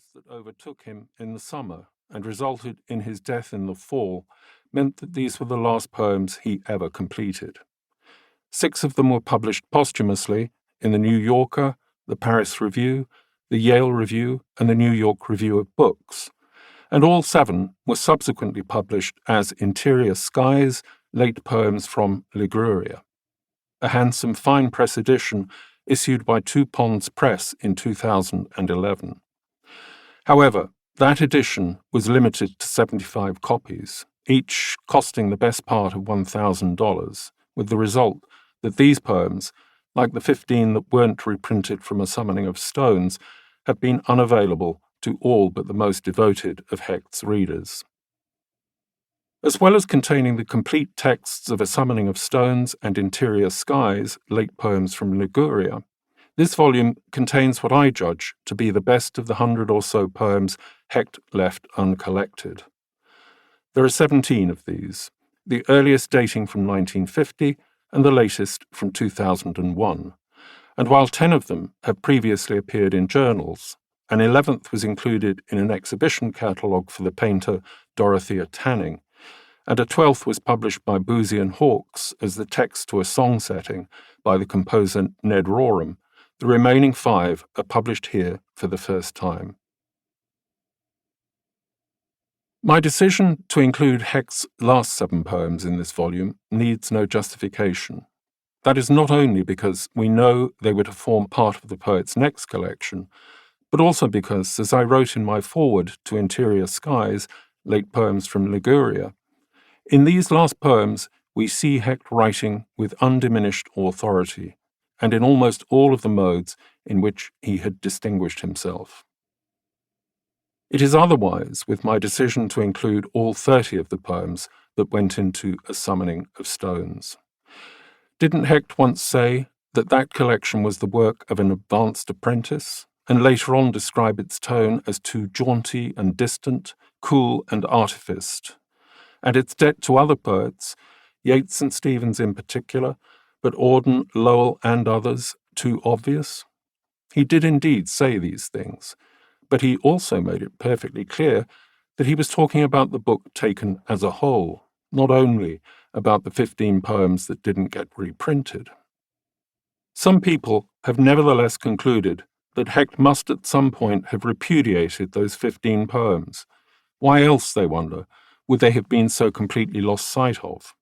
virus that overtook him in the summer and resulted in his death in the fall meant that these were the last poems he ever completed. 6 of them were published posthumously in the New Yorker, the Paris Review, the Yale Review, and the New York Review of Books, and all 7 were subsequently published as Interior Skies, Late Poems from Liguria, a handsome fine press edition issued by Two Ponds Press in 2011. However, that edition was limited to 75 copies, each costing the best part of $1,000, with the result that these poems, like the 15 that weren't reprinted from A Summoning of Stones, have been unavailable to all but the most devoted of Hecht's readers. As well as containing the complete texts of A Summoning of Stones and Interior Skies, Late Poems from Liguria, this volume contains what I judge to be the best of the 100 or so poems Hecht left uncollected. There are 17 of these, the earliest dating from 1950 and the latest from 2001, and while 10 of them have previously appeared in journals, an 11th was included in an exhibition catalogue for the painter Dorothea Tanning, and a 12th was published by Boosey and Hawkes as the text to a song setting by the composer Ned Rorem. The remaining 5 are published here for the first time. My decision to include Hecht's last 7 poems in this volume needs no justification. That is not only because we know they were to form part of the poet's next collection, but also because, as I wrote in my foreword to Interior Skies, Late Poems from Liguria, in these last poems we see Hecht writing with undiminished authority, and in almost all of the modes in which he had distinguished himself. It is otherwise with my decision to include all 30 of the poems that went into A Summoning of Stones. Didn't Hecht once say that that collection was the work of an advanced apprentice, and later on describe its tone as too jaunty and distant, cool and artificed, and its debt to other poets, Yeats and Stevens in particular, but Auden, Lowell, and others, too obvious? He did indeed say these things, but he also made it perfectly clear that he was talking about the book taken as a whole, not only about the 15 poems that didn't get reprinted. Some people have nevertheless concluded that Hecht must at some point have repudiated those 15 poems. Why else, they wonder, would they have been so completely lost sight of?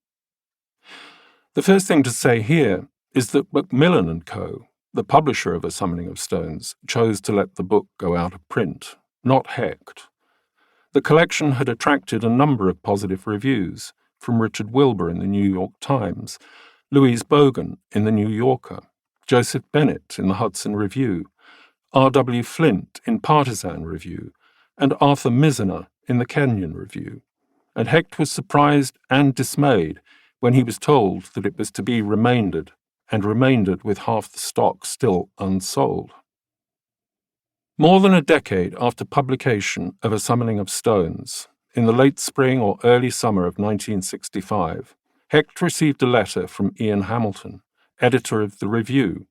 The first thing to say here is that Macmillan & Co., the publisher of A Summoning of Stones, chose to let the book go out of print, not Hecht. The collection had attracted a number of positive reviews, from Richard Wilbur in the New York Times, Louise Bogan in the New Yorker, Joseph Bennett in the Hudson Review, R.W. Flint in Partisan Review, and Arthur Mizner in the Kenyon Review, and Hecht was surprised and dismayed when he was told that it was to be remaindered, and remaindered with half the stock still unsold. More than a decade after publication of A Summoning of Stones, in the late spring or early summer of 1965, Hecht received a letter from Ian Hamilton, editor of The Review,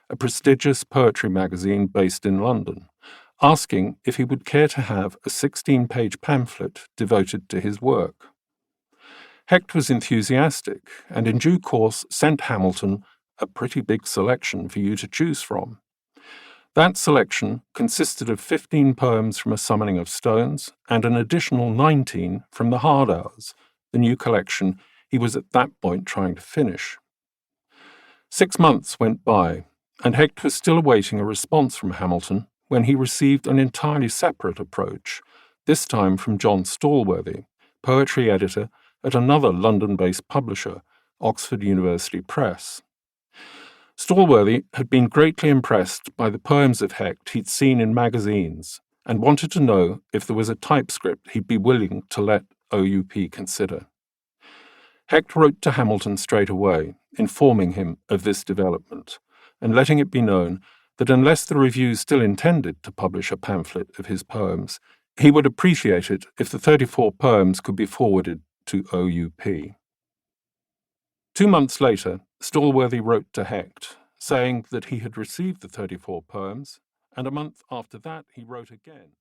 a prestigious poetry magazine based in London, asking if he would care to have a 16-page pamphlet devoted to his work. Hecht was enthusiastic and in due course sent Hamilton a pretty big selection for you to choose from. That selection consisted of 15 poems from A Summoning of Stones and an additional 19 from The Hard Hours, the new collection he was at that point trying to finish. 6 months went by, and Hecht was still awaiting a response from Hamilton when he received an entirely separate approach, this time from John Stallworthy, poetry editor at another London-based publisher, Oxford University Press. Stallworthy had been greatly impressed by the poems of Hecht he'd seen in magazines and wanted to know if there was a typescript he'd be willing to let OUP consider. Hecht wrote to Hamilton straight away, informing him of this development, and letting it be known that unless the review still intended to publish a pamphlet of his poems, he would appreciate it if the 34 poems could be forwarded to OUP. 2 months later, Stallworthy wrote to Hecht, saying that he had received the 34 poems, and a month after that he wrote again.